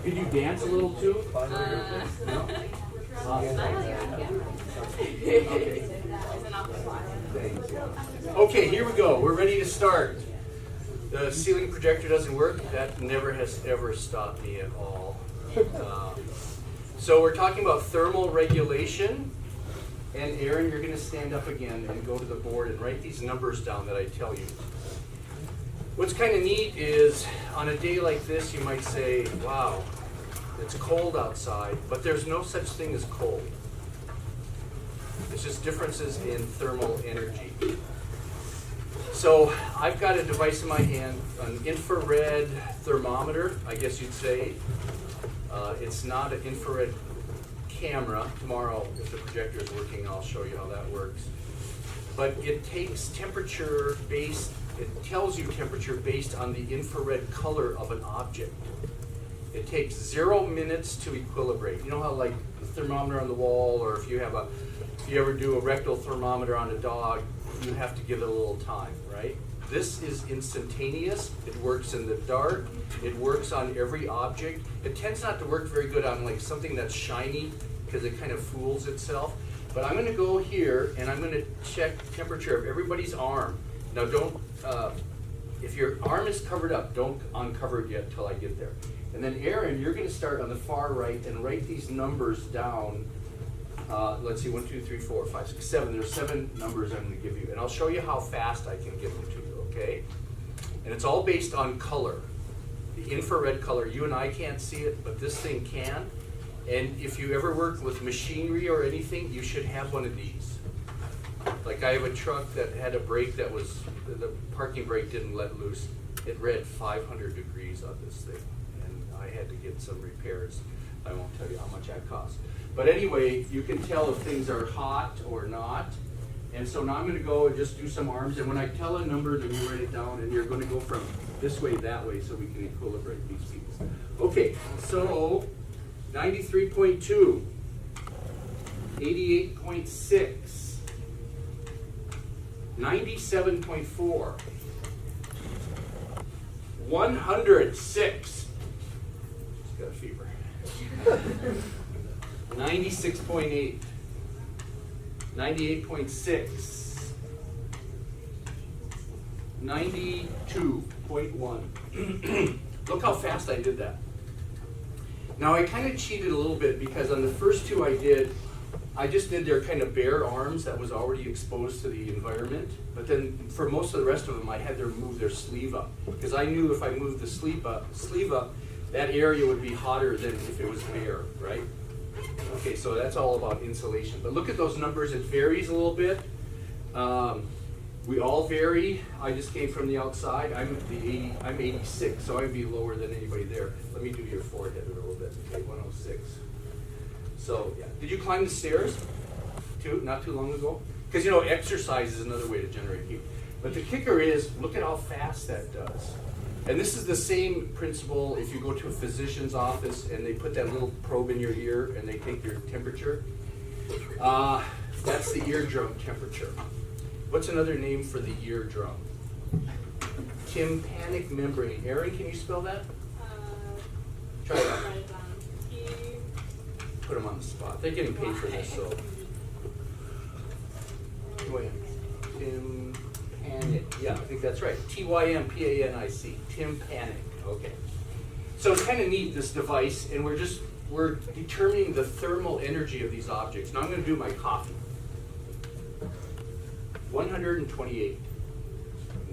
Could you dance a little too? No? Okay, here we go. We're ready to start. The ceiling projector doesn't work. That never has ever stopped me at all. So we're talking about thermal regulation. And Aaron, you're going to stand up again and go to the board and write these numbers down that I tell you. What's kind of neat is on a day like this, you might say, wow, it's cold outside, but there's no such thing as cold. It's just differences in thermal energy. So I've got a device in my hand, an infrared thermometer, I guess you'd say. It's not an infrared camera. Tomorrow, if the projector is working, I'll show you how that works. But it takes temperature based, it tells you temperature based on the infrared color of an object. It takes 0 minutes to equilibrate. You know how like the thermometer on the wall, or if you ever do a rectal thermometer on a dog, you have to give it a little time, right? This is instantaneous. It works in the dark. It works on every object. It tends not to work very good on like something that's shiny because it kind of fools itself. But I'm going to go here and I'm going to check temperature of everybody's arm. Now don't, if your arm is covered up, don't uncover it yet till I get there. And then Aaron, you're going to start on the far right and write these numbers down. Let's see, 1, 2, 3, 4, 5, 6, 7. There's 7 numbers I'm going to give you. And I'll show you how fast I can give them to you, okay? And it's all based on color. The infrared color, you and I can't see it, but this thing can. And if you ever work with machinery or anything, you should have one of these. Like I have a truck that had a brake that was, the parking brake didn't let loose. It read 500 degrees on this thing. And I had to get some repairs. I won't tell you how much that cost. But anyway, you can tell if things are hot or not. And so now I'm going to go and just do some arms. And when I tell a number, then you write it down. And you're going to go from this way, that way, so we can equilibrate these pieces. Okay, so 93.2, 88.6, 97.4, 106. Just got a fever. 96.8, 98.6, 92.1. Look how fast I did that. Now I kind of cheated a little bit because on the first two I just did their kind of bare arms that was already exposed to the environment. But then for most of the rest of them, I had to move their sleeve up because I knew if I moved the sleeve up, that area would be hotter than if it was bare, right? Okay, so that's all about insulation. But look at those numbers, it varies a little bit. We all vary. I just came from the outside. I'm 86, so I'd be lower than anybody there. Let me do your forehead a little bit. Okay, 106. So, yeah. Did you climb the stairs not too long ago? Because, you know, exercise is another way to generate heat. But the kicker is, look at how fast that does. And this is the same principle if you go to a physician's office and they put that little probe in your ear and they take your temperature. That's the eardrum temperature. What's another name for the eardrum? Tympanic membrane. Aaron, can you spell that? Try that. Put them on the spot. They're getting paid for this, so. Go ahead. Tympanic. Yeah, I think that's right. Tympanic. Tympanic. Okay. So it's kind of neat, this device, and we're determining the thermal energy of these objects. Now I'm going to do my coffee. 128.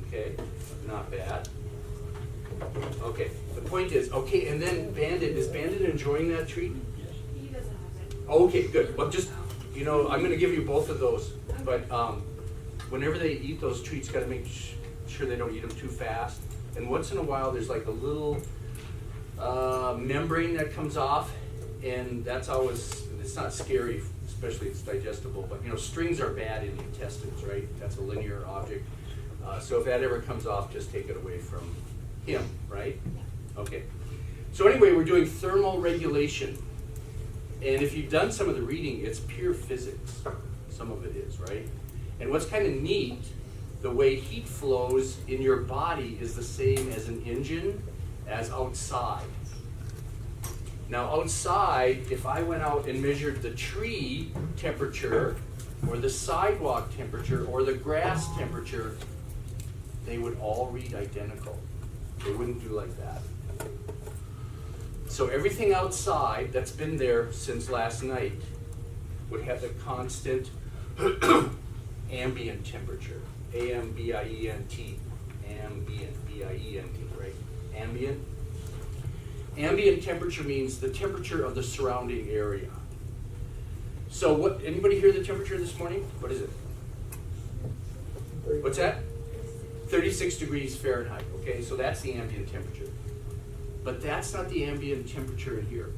Okay, not bad. Okay, the point is, okay, and then Bandit, is Bandit enjoying that treat? He doesn't have it. Okay, good. Well, just, you know, I'm going to give you both of those, but whenever they eat those treats, got to make sure they don't eat them too fast. And once in a while, there's like a little membrane that comes off, and that's always, it's not scary, especially it's digestible, but you know, strings are bad in the intestines, right? That's a linear object. So if that ever comes off, just take it away from him, right? Okay. So anyway, we're doing thermal regulation. And if you've done some of the reading, it's pure physics. Some of it is, right? And what's kind of neat, the way heat flows in your body is the same as an engine as outside. Now outside, if I went out and measured the tree temperature, or the sidewalk temperature, or the grass temperature, they would all read identical. They wouldn't do like that. So everything outside that's been there since last night would have the constant ambient temperature. A-M-B-I-E-N-T. Ambient, B-I-E-N-T, right? Ambient. Ambient temperature means the temperature of the surrounding area. So what, anybody hear the temperature this morning? What is it? What's that? 36 degrees Fahrenheit, okay? So that's the ambient temperature. But that's not the ambient temperature in here.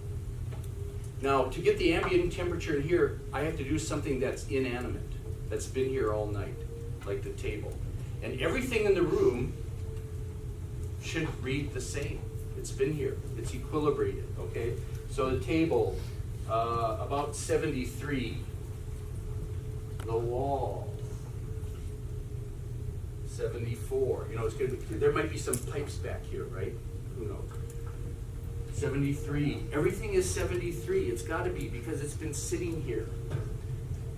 Now, to get the ambient temperature in here, I have to do something that's inanimate, that's been here all night, like the table. And everything in the room should read the same. It's been here, it's equilibrated, okay? So the table, about 73. The wall, 74. You know, it's good. There might be some pipes back here, right? Who knows? 73. Everything is 73. It's got to be because it's been sitting here.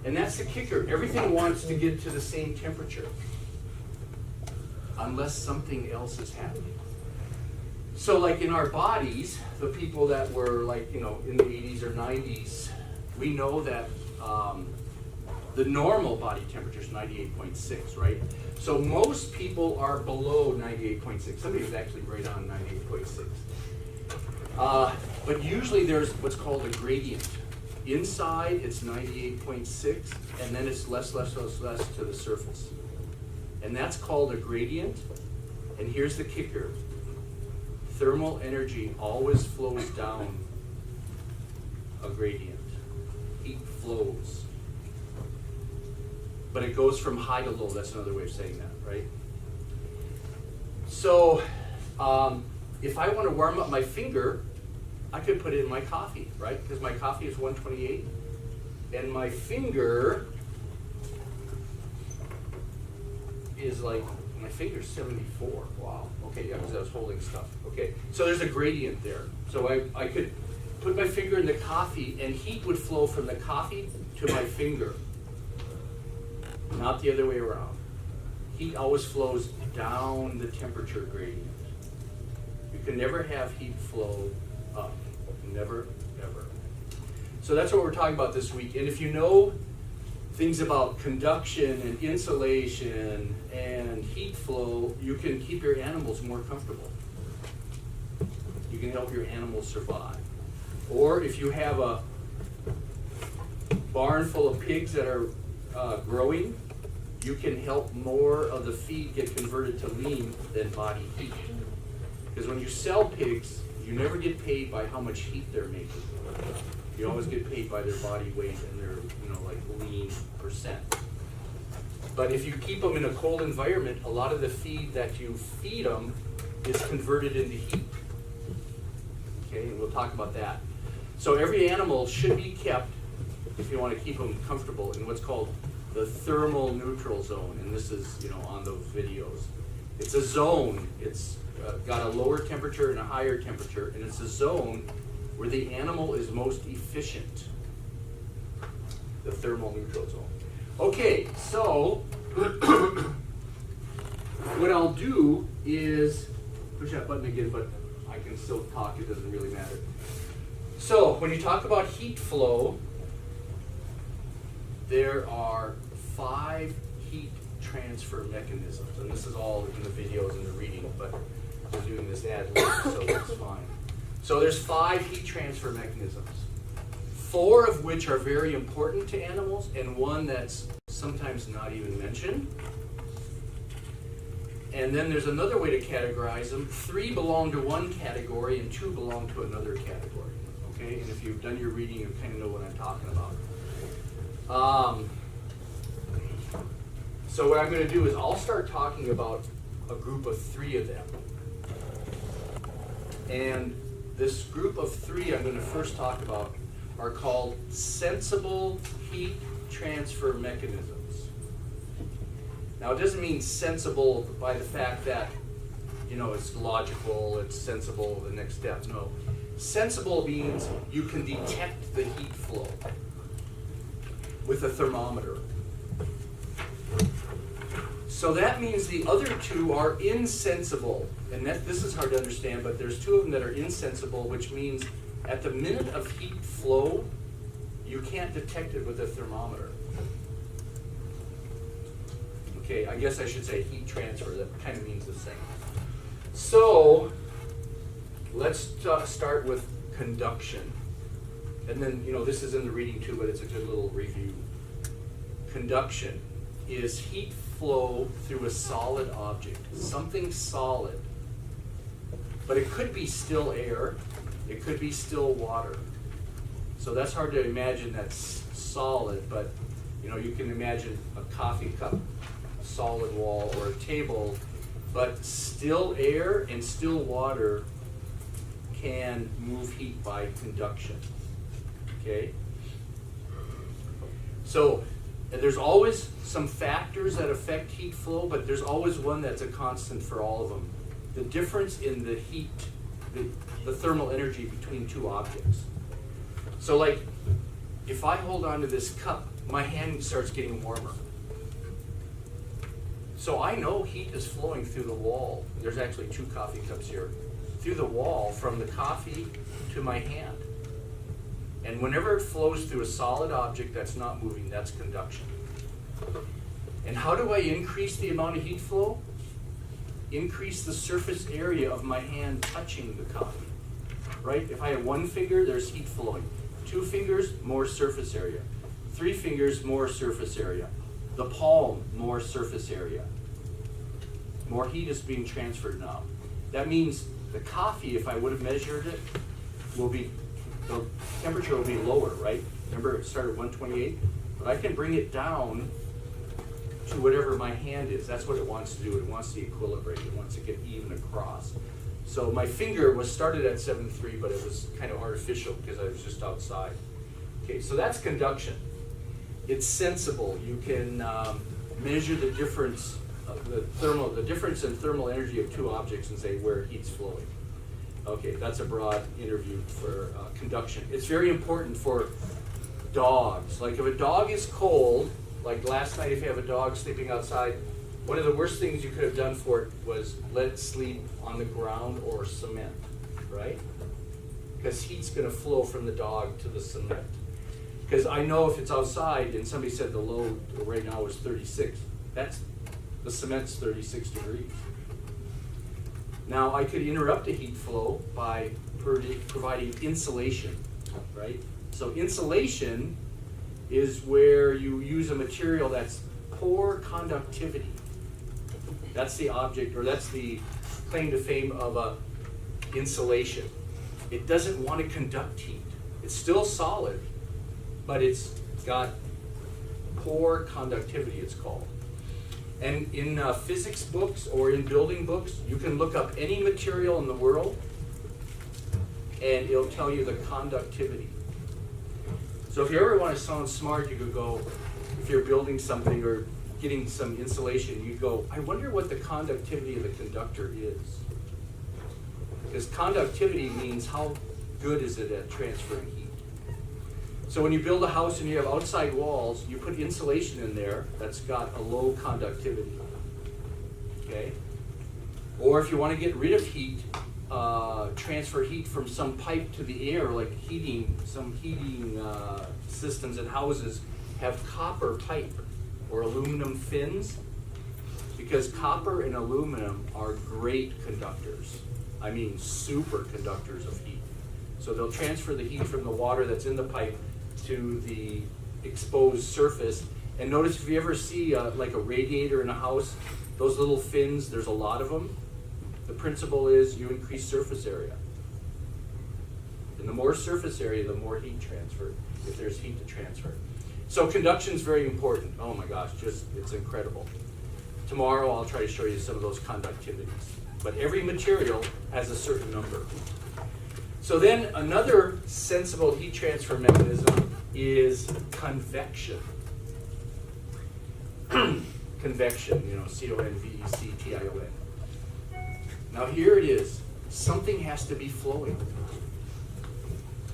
And that's the kicker. Everything wants to get to the same temperature unless something else is happening. So like in our bodies, the people that were like, you know, in the 80s or 90s, we know that the normal body temperature is 98.6, right? So most people are below 98.6. Somebody was actually right on 98.6. But usually there's what's called a gradient. Inside it's 98.6, and then it's less to the surface. And that's called a gradient. And here's the kicker. Thermal energy always flows down a gradient. Heat flows. But it goes from high to low. That's another way of saying that, right? So if I want to warm up my finger, I could put it in my coffee, right? Because my coffee is 128. And my finger is like, my finger's 74. Wow. Okay, yeah, because I was holding stuff. Okay, so there's a gradient there. So I could put my finger in the coffee and heat would flow from the coffee to my finger. Not the other way around. Heat always flows down the temperature gradient. You can never have heat flow up. Never, ever. So that's what we're talking about this week. And if you know things about conduction and insulation and heat flow, you can keep your animals more comfortable. You can help your animals survive. Or if you have a barn full of pigs that are growing, you can help more of the feed get converted to lean than body heat. Because when you sell pigs, you never get paid by how much heat they're making. You always get paid by their body weight and their, you know, like lean percent. But if you keep them in a cold environment, a lot of the feed that you feed them is converted into heat. Okay, and we'll talk about that. So every animal should be kept, if you want to keep them comfortable, in what's called the thermal neutral zone. And this is, you know, on those videos. It's a zone. It's got a lower temperature and a higher temperature, and it's a zone where the animal is most efficient. The thermal neutral zone. Okay, so what I'll do is push that button again, but I can still talk, it doesn't really matter. So when you talk about heat flow, there are 5 heat transfer mechanisms, and this is all in the videos and the reading, but we're doing this ad lib, so that's fine. So there's 5 heat transfer mechanisms, 4 of which are very important to animals, and 1 that's sometimes not even mentioned. And then there's another way to categorize them. 3 belong to one category and 2 belong to another category. Okay, and if you've done your reading, you kind of know what I'm talking about. So what I'm going to do is I'll start talking about a group of 3 of them. And this group of 3 I'm going to first talk about are called sensible heat transfer mechanisms. Now it doesn't mean sensible by the fact that, you know, it's logical, it's sensible, the next step. No. Sensible means you can detect the heat flow with a thermometer. So that means the other two are insensible. And this is hard to understand, but there's two of them that are insensible, which means at the minute of heat flow, you can't detect it with a thermometer. Okay, I guess I should say heat transfer. That kind of means the same. So let's start with conduction. And then, this is in the reading too, but it's a good little review. Conduction is heat flow through a solid object, something solid. But it could be still air, it could be still water. So that's hard to imagine that's solid, but you can imagine a coffee cup, a solid wall, or a table, but still air and still water can move heat by conduction. Okay? So there's always some factors that affect heat flow, but there's always one that's a constant for all of them. The difference in the heat, the thermal energy between two objects. So like, if I hold on to this cup, my hand starts getting warmer. So I know heat is flowing through the wall. There's actually 2 coffee cups here. Through the wall from the coffee to my hand. And whenever it flows through a solid object that's not moving, that's conduction. And how do I increase the amount of heat flow? Increase the surface area of my hand touching the coffee. Right? If I have 1 finger, there's heat flowing. 2 fingers, more surface area. 3 fingers, more surface area. The palm, more surface area. More heat is being transferred now. That means the coffee, if I would have measured it, the temperature will be lower, right? Remember it started at 128? But I can bring it down to whatever my hand is. That's what it wants to do. It wants to equilibrate. It wants to get even across. So my finger was started at 7.3, but it was kind of artificial because I was just outside. Okay, so that's conduction. It's sensible. You can measure the difference the difference in thermal energy of 2 objects and say where heat's flowing. Okay, that's a broad interview for conduction. It's very important for dogs. Like if a dog is cold, like last night if you have a dog sleeping outside, one of the worst things you could have done for it was let it sleep on the ground or cement, right? Because heat's going to flow from the dog to the cement. Because I know if it's outside and somebody said the low right now is 36, the cement's 36 degrees. Now I could interrupt the heat flow by providing insulation, right? So insulation is where you use a material that's poor conductivity. That's the object, or that's the claim to fame of insulation. It doesn't want to conduct heat. It's still solid, but it's got poor conductivity, it's called. And in physics books or in building books, you can look up any material in the world and it'll tell you the conductivity. So if you ever want to sound smart, you could go, if you're building something or getting some insulation, you go, I wonder what the conductivity of the conductor is. Because conductivity means how good is it at transferring heat. So when you build a house and you have outside walls, you put insulation in there that's got a low conductivity. Okay? Or if you want to get rid of heat, transfer heat from some pipe to the air, like some heating systems in houses have copper pipe or aluminum fins, because copper and aluminum are great conductors. I mean super conductors of heat. So they'll transfer the heat from the water that's in the pipe to the exposed surface. And notice if you ever see like a radiator in a house, those little fins, there's a lot of them. The principle is you increase surface area. And the more surface area, the more heat transfer, if there's heat to transfer. So conduction is very important. Oh my gosh, it's incredible. Tomorrow I'll try to show you some of those conductivities. But every material has a certain number. So then another sensible heat transfer mechanism is convection. Convection, C-O-N-V-E-C-T-I-O-N. Now here it is. Something has to be flowing.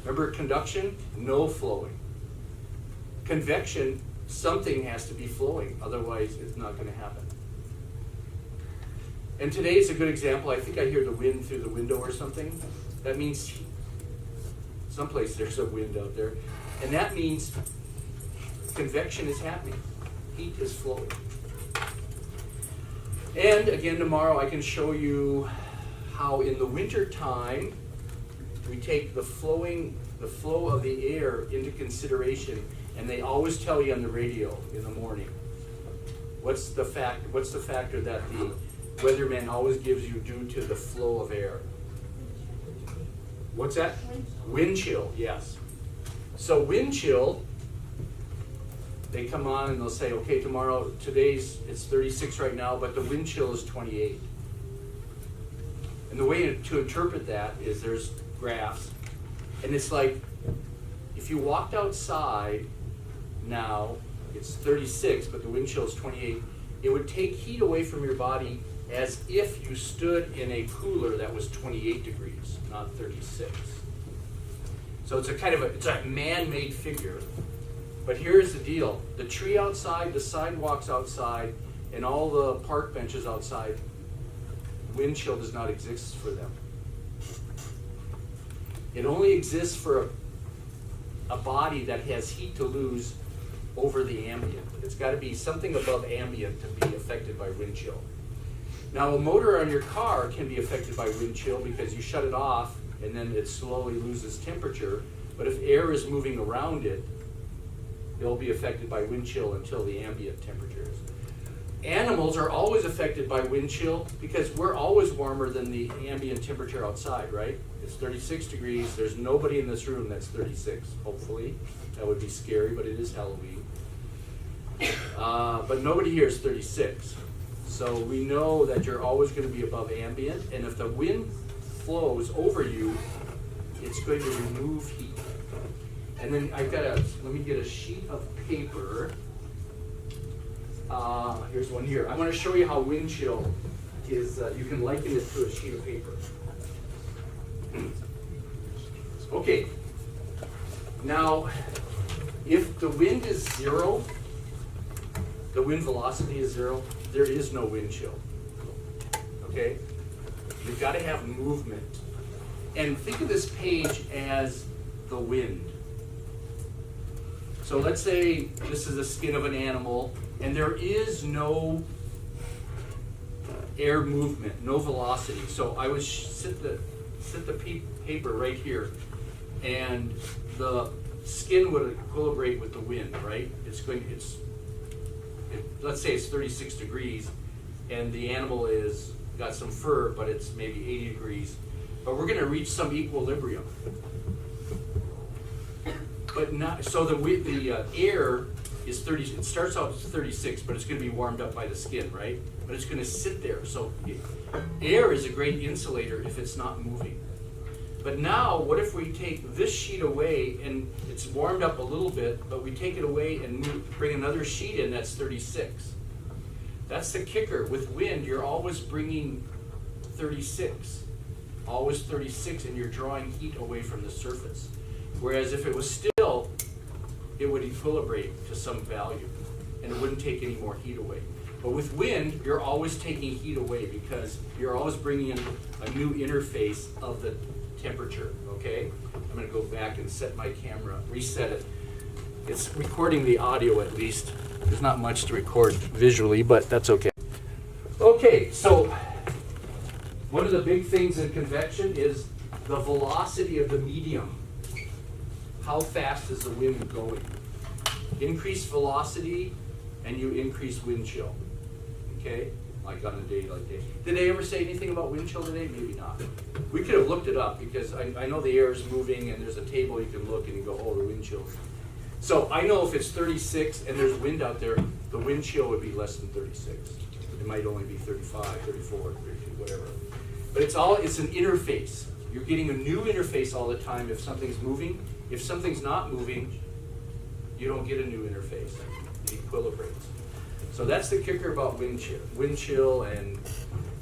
Remember conduction? No flowing. Convection, something has to be flowing, otherwise it's not going to happen. And today is a good example. I think I hear the wind through the window or something. That means someplace there's a wind out there. And that means convection is happening. Heat is flowing. And again, tomorrow I can show you how in the winter time we take the flow of the air into consideration, and they always tell you on the radio in the morning. What's the factor that the weatherman always gives you due to the flow of air? What's that? Wind chill, yes. So wind chill, they come on and they'll say, okay, it's 36 right now, but the wind chill is 28. And the way to interpret that is there's graphs, and it's like if you walked outside now, it's 36, but the wind chill is 28, it would take heat away from your body as if you stood in a cooler that was 28 degrees, not 36. So it's a man-made figure. But here's the deal. The tree outside, the sidewalks outside, and all the park benches outside, wind chill does not exist for them. It only exists for a body that has heat to lose over the ambient. It's got to be something above ambient to be affected by wind chill. Now, a motor on your car can be affected by wind chill because you shut it off and then it slowly loses temperature. But if air is moving around it, it'll be affected by wind chill until the ambient temperatures. Animals are always affected by wind chill because we're always warmer than the ambient temperature outside, right? It's 36 degrees. There's nobody in this room that's 36, hopefully. That would be scary, but it is Halloween. But nobody here is 36. So we know that you're always going to be above ambient, and if the wind flows over you, it's going to remove heat. And then let me get a sheet of paper. Here's one here. I want to show you how wind chill is, you can liken it to a sheet of paper. Okay. Now, if the wind is zero, the wind velocity is zero, there is no wind chill. Okay? You've got to have movement. And think of this page as the wind. So let's say this is the skin of an animal, and there is no air movement, no velocity. So I would sit the paper right here, and the skin would equilibrate with the wind, right? Let's say it's 36 degrees, and the animal is got some fur, but it's maybe 80 degrees. But we're going to reach some equilibrium. But not so the air is 30. It starts out at 36, but it's going to be warmed up by the skin, right? But it's going to sit there. So air is a great insulator if it's not moving. But now, what if we take this sheet away and it's warmed up a little bit, but we take it away and bring another sheet in that's 36? That's the kicker. With wind, you're always bringing 36. Always 36, and you're drawing heat away from the surface. Whereas if it was still, it would equilibrate to some value, and it wouldn't take any more heat away. But with wind, you're always taking heat away because you're always bringing in a new interface of the temperature, okay? I'm going to go back and set my camera, reset it. It's recording the audio at least. There's not much to record visually, but that's okay. Okay, so one of the big things in convection is the velocity of the medium. How fast is the wind going? Increase velocity and you increase wind chill. Okay? Like on a day like today. Did they ever say anything about wind chill today? Maybe not. We could have looked it up because I know the air is moving and there's a table you can look and you go, oh, the wind chill. So I know if it's 36 and there's wind out there, the wind chill would be less than 36. It might only be 35, 34, 32, whatever. But it's an interface. You're getting a new interface all the time if something's moving. If something's not moving, you don't get a new interface. It equilibrates. So that's the kicker about wind chill and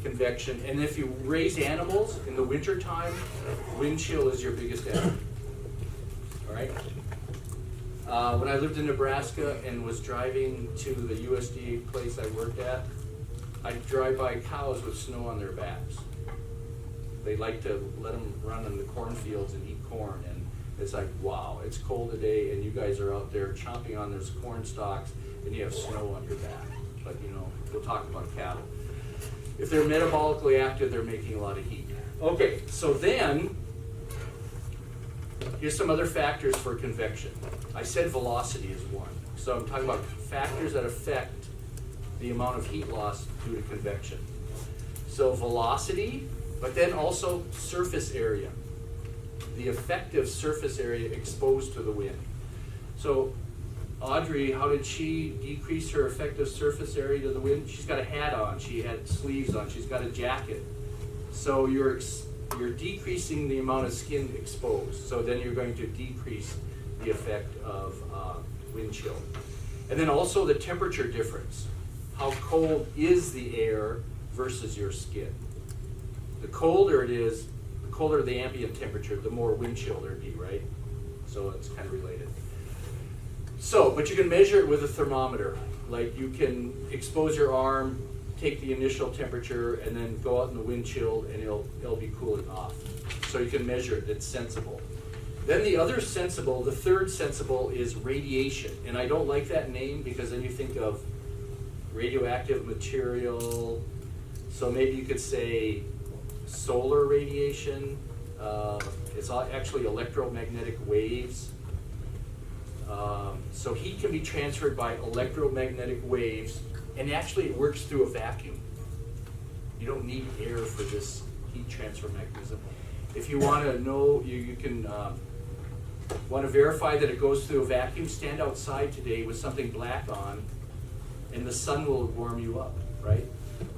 convection. And if you raise animals in the wintertime, wind chill is your biggest enemy. all right? When I lived in Nebraska and was driving to the USDA place I worked at, I'd drive by cows with snow on their backs. They like to let them run in the cornfields and eat corn, and it's like, wow, it's cold today, and you guys are out there chomping on those corn stalks, and you have snow on your back. But you know, we'll talk about cattle. If they're metabolically active, they're making a lot of heat. Okay, so then, here's some other factors for convection. I said velocity is one. So I'm talking about factors that affect the amount of heat loss due to convection. So velocity, but then also surface area. The effective surface area exposed to the wind. So Audrey, how did she decrease her effective surface area to the wind? She's got a hat on, she had sleeves on, she's got a jacket. So you're decreasing the amount of skin exposed. So then you're going to decrease the effect of wind chill. And then also the temperature difference. How cold is the air versus your skin? The colder it is, the colder the ambient temperature, the more wind chill there'd be, right? So it's kind of related. So, but you can measure it with a thermometer. Like you can expose your arm, take the initial temperature, and then go out in the wind chill, and it'll be cooling off. So you can measure it, it's sensible. Then the other sensible, the third sensible is radiation. And I don't like that name because then you think of radioactive material. So maybe you could say solar radiation. It's actually electromagnetic waves. So heat can be transferred by electromagnetic waves, and actually it works through a vacuum. You don't need air for this heat transfer mechanism. If you want to know, you can want to verify that it goes through a vacuum, stand outside today with something black on, and the sun will warm you up, right?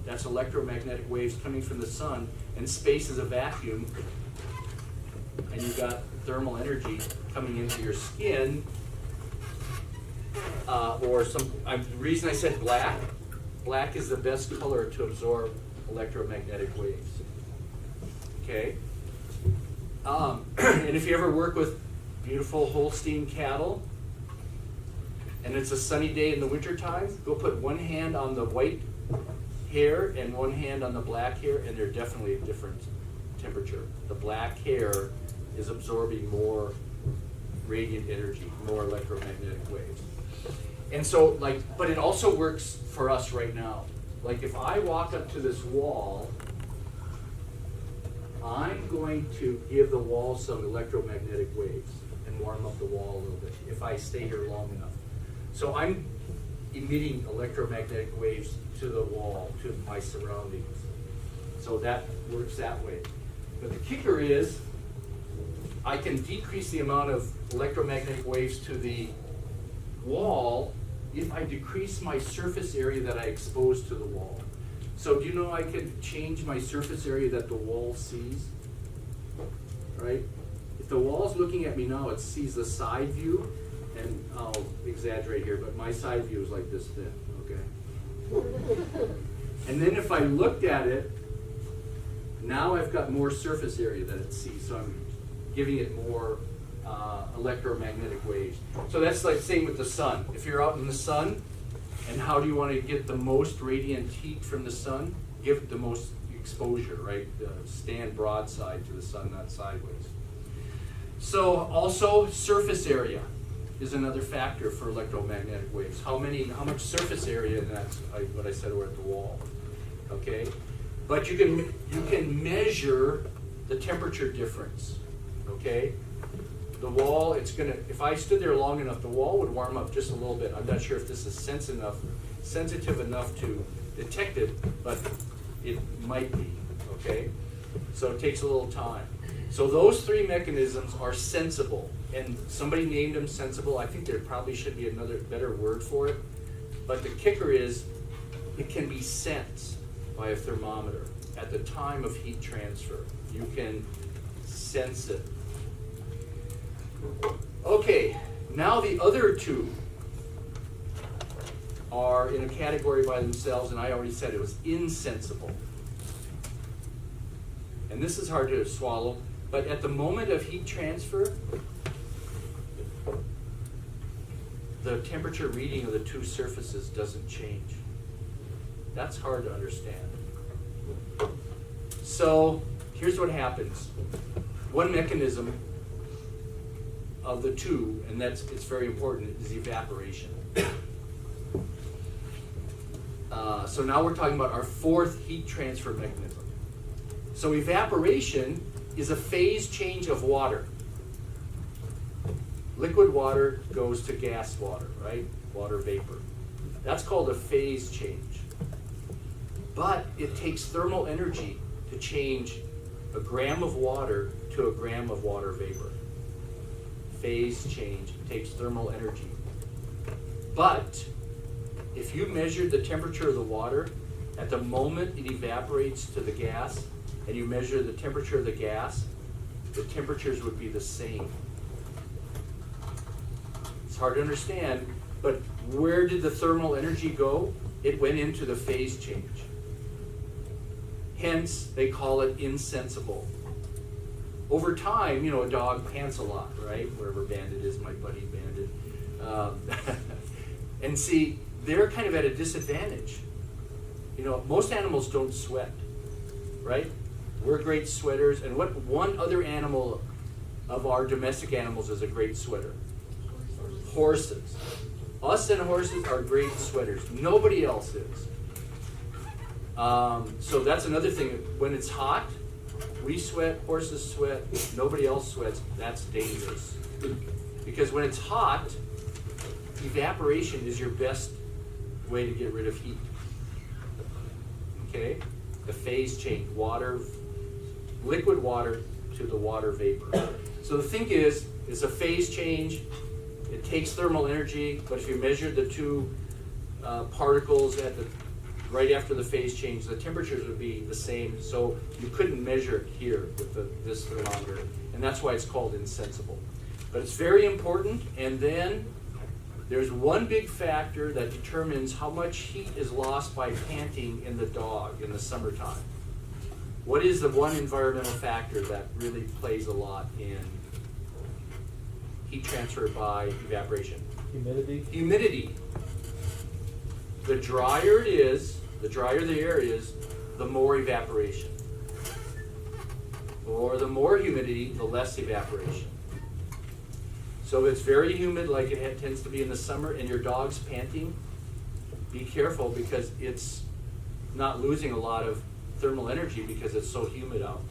That's electromagnetic waves coming from the sun, and space is a vacuum, and you've got thermal energy coming into your skin, the reason I said black is the best color to absorb electromagnetic waves. Okay? And if you ever work with beautiful Holstein cattle, and it's a sunny day in the wintertime, go put one hand on the white hair and one hand on the black hair, and they're definitely a different temperature. The black hair is absorbing more radiant energy, more electromagnetic waves. And so, but it also works for us right now. Like if I walk up to this wall, I'm going to give the wall some electromagnetic waves and warm up the wall a little bit if I stay here long enough. So I'm emitting electromagnetic waves to the wall, to my surroundings. So that works that way. But the kicker is, I can decrease the amount of electromagnetic waves to the wall if I decrease my surface area that I expose to the wall. So do you know I could change my surface area that the wall sees? Right? If the wall's looking at me now, it sees the side view, and I'll exaggerate here, but my side view is like this thin, okay? And then if I looked at it, now I've got more surface area that it sees, so I'm giving it more electromagnetic waves. So that's like same with the sun. If you're out in the sun, and how do you want to get the most radiant heat from the sun? Give it the most exposure, right? Stand broadside to the sun, not sideways. So also surface area is another factor for electromagnetic waves. How much surface area, and that's what I said over at the wall. Okay? But you can measure the temperature difference. Okay? The wall, if I stood there long enough, the wall would warm up just a little bit. I'm not sure if this is sensitive enough to detect it, but it might be, okay? So it takes a little time. So those three mechanisms are sensible, and somebody named them sensible. I think there probably should be another better word for it, but the kicker is it can be sensed by a thermometer at the time of heat transfer. You can sense it. Okay, now the other two are in a category by themselves, and I already said it was insensible. And this is hard to swallow, but at the moment of heat transfer, the temperature reading of the two surfaces doesn't change. That's hard to understand. So here's what happens. One mechanism of the two, and it's very important, is evaporation. So now we're talking about our fourth heat transfer mechanism. So evaporation is a phase change of water. Liquid water goes to gas water, right? Water vapor. That's called a phase change. But it takes thermal energy to change a gram of water to a gram of water vapor. Phase change takes thermal energy. But if you measured the temperature of the water at the moment it evaporates to the gas, and you measure the temperature of the gas, the temperatures would be the same. It's hard to understand, but where did the thermal energy go? It went into the phase change. Hence, they call it insensible. Over time, a dog pants a lot, right? Wherever Bandit is, my buddy Bandit. And see, they're kind of at a disadvantage. Most animals don't sweat, right? We're great sweaters. And what one other animal of our domestic animals is a great sweater? Horses. Us and horses are great sweaters. Nobody else is. So that's another thing. When it's hot, we sweat, horses sweat, nobody else sweats. That's dangerous. Because when it's hot, evaporation is your best way to get rid of heat. Okay? The phase change, liquid water to the water vapor. So the thing is, it's a phase change. It takes thermal energy, but if you measure the two particles right after the phase change, the temperatures would be the same. So you couldn't measure it here with this thermometer, and that's why it's called insensible. But it's very important. And then there's one big factor that determines how much heat is lost by panting in the dog in the summertime. What is the one environmental factor that really plays a lot in heat transfer by evaporation? Humidity. Humidity. The drier it is, the drier the air is, the more evaporation. Or the more humidity, the less evaporation. So if it's very humid, like it tends to be in the summer, and your dog's panting, be careful because it's not losing a lot of thermal energy because it's so humid out.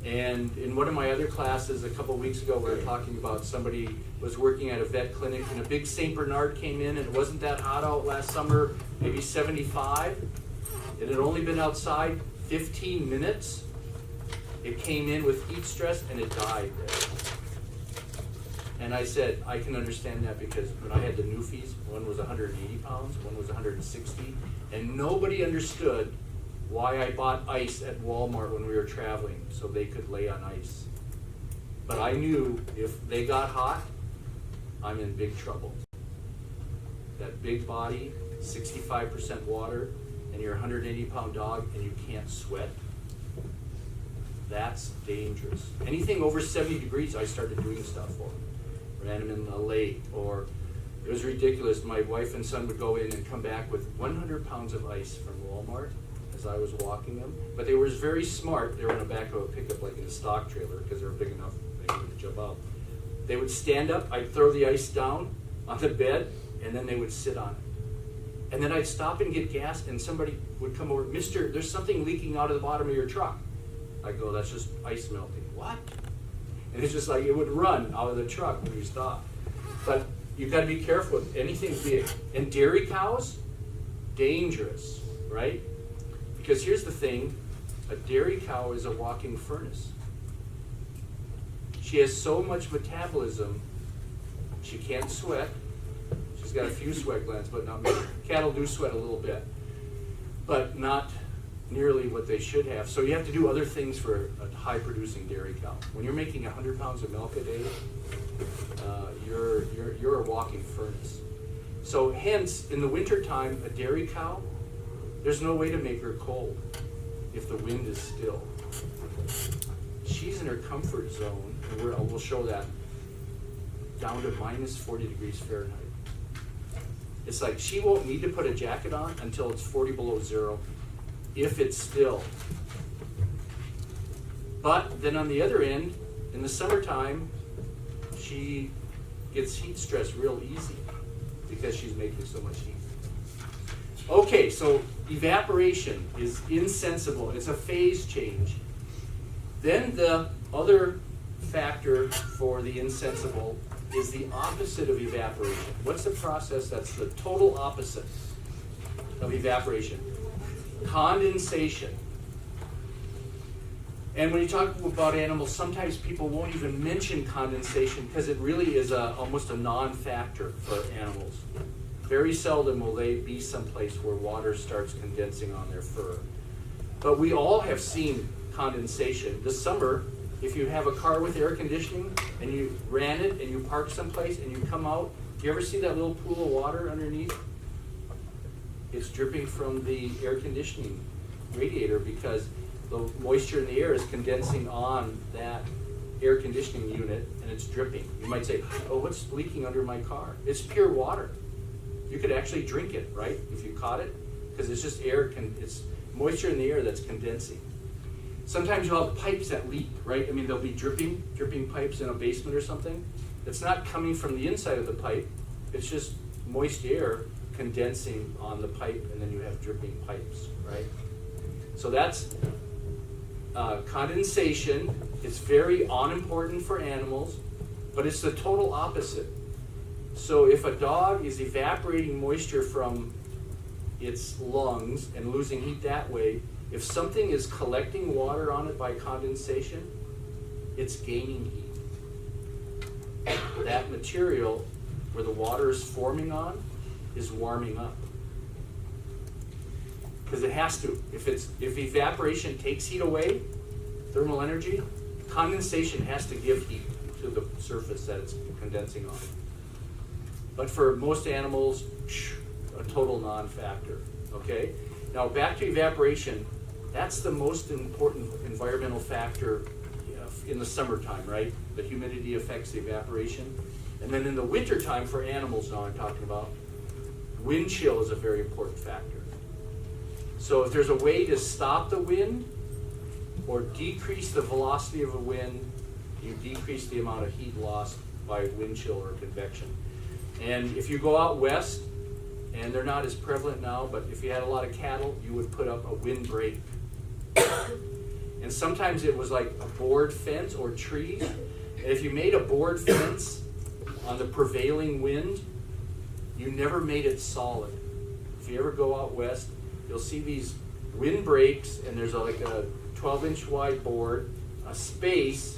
And in one of my other classes a couple weeks ago, we were talking about somebody was working at a vet clinic, and a big St. Bernard came in, and it wasn't that hot out last summer, maybe 75. It had only been outside 15 minutes. It came in with heat stress, and it died there. And I said, I can understand that because when I had the Newfies, one was 180 pounds, one was 160, and nobody understood why I bought ice at Walmart when we were traveling, so they could lay on ice. But I knew if they got hot, I'm in big trouble. That big body, 65% water, and you're a 180-pound dog and you can't sweat, that's dangerous. Anything over 70 degrees, I started doing stuff for. Ran them in a lake, or it was ridiculous. My wife and son would go in and come back with 100 pounds of ice from Walmart as I was walking them. But they were very smart. They were in the back of a pickup, like in a stock trailer, because they were big enough they could jump out. They would stand up, I'd throw the ice down on the bed, and then they would sit on it. And then I'd stop and get gas, and somebody would come over, Mister, there's something leaking out of the bottom of your truck. I'd go, that's just ice melting. What? And it's just like it would run out of the truck when you stop. But you've got to be careful with anything big. And dairy cows, dangerous, right? Because here's the thing, a dairy cow is a walking furnace. She has so much metabolism, she can't sweat. She's got a few sweat glands, but not many. Cattle do sweat a little bit, but not nearly what they should have. So you have to do other things for a high-producing dairy cow. When you're making 100 pounds of milk a day, you're a walking furnace. So hence, in the wintertime, a dairy cow, there's no way to make her cold if the wind is still. She's in her comfort zone, and we'll show that, down to minus 40 degrees Fahrenheit. It's like she won't need to put a jacket on until it's 40 below zero, if it's still. But then on the other end, in the summertime, she gets heat stress real easy because she's making so much heat. Okay, so evaporation is insensible. It's a phase change. Then the other factor for the insensible is the opposite of evaporation. What's the process that's the total opposite of evaporation? Condensation. And when you talk about animals, sometimes people won't even mention condensation because it really is almost a non-factor for animals. Very seldom will they be someplace where water starts condensing on their fur. But we all have seen condensation. This summer, if you have a car with air conditioning and you ran it and you park someplace and you come out, do you ever see that little pool of water underneath? It's dripping from the air conditioning radiator because the moisture in the air is condensing on that air conditioning unit and it's dripping. You might say, oh, what's leaking under my car? It's pure water. You could actually drink it, right, if you caught it, because it's just air, it's moisture in the air that's condensing. Sometimes you'll have pipes that leak, right? I mean, there'll be dripping pipes in a basement or something. It's not coming from the inside of the pipe. It's just moist air condensing on the pipe, and then you have dripping pipes, right? So that's condensation. It's very unimportant for animals, but it's the total opposite. So if a dog is evaporating moisture from its lungs and losing heat that way, if something is collecting water on it by condensation, it's gaining heat. That material where the water is forming on is warming up. Because it has to. If evaporation takes heat away, thermal energy, condensation has to give heat to the surface that it's condensing on. But for most animals, a total non-factor, okay? Now back to evaporation. That's the most important environmental factor in the summertime, right? The humidity affects the evaporation. And then in the wintertime for animals now I'm talking about, wind chill is a very important factor. So if there's a way to stop the wind or decrease the velocity of a wind, you decrease the amount of heat lost by wind chill or convection. And if you go out west, and they're not as prevalent now, but if you had a lot of cattle, you would put up a windbreak. And sometimes it was like a board fence or trees. And if you made a board fence on the prevailing wind, you never made it solid. If you ever go out west, you'll see these windbreaks, and there's like a 12-inch wide board, a space,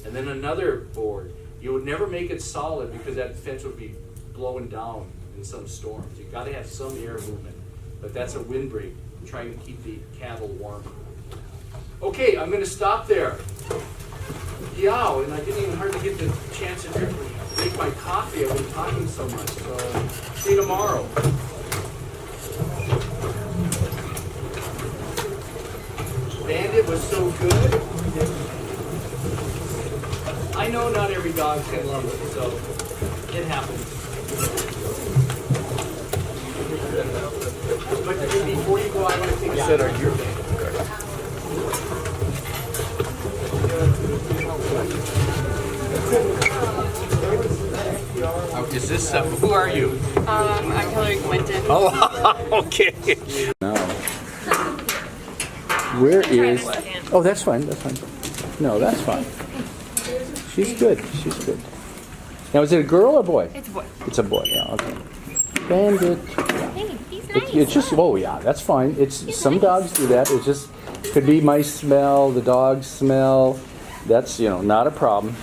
and then another board. You would never make it solid because that fence would be blowing down in some storms. You've got to have some air movement, but that's a windbreak, trying to keep the cattle warm. Okay, I'm going to stop there. Yow, and I didn't even hardly get the chance to make my coffee. I've been talking so much. So see you tomorrow. Bandit was so good. I know not every dog can love it, so it happens. But before you go, I want to take a set of your band. Is this, who are you? I'm Hillary Quinton. Oh, okay. No. Where is... Oh, that's fine, that's fine. No, that's fine. She's good, she's good. Now, is it a girl or a boy? It's a boy. It's a boy, yeah, okay. Bandit. Hey, he's nice. It's just, oh yeah, that's fine. It's some dogs do that. It just could be my smell, the dog's smell. That's, not a problem.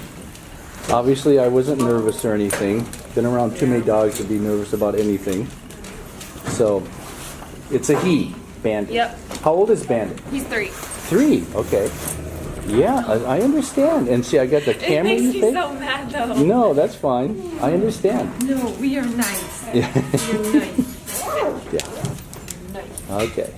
Obviously, I wasn't nervous or anything. Been around too many dogs to be nervous about anything. So, it's a he, Bandit. Yep. How old is Bandit? He's 3. 3, okay. Yeah, I understand. And see, I got the camera It in makes your me face. so mad though. No, that's fine. I understand. No, we are nice. Yeah. We're nice. Yeah. Nice. Okay.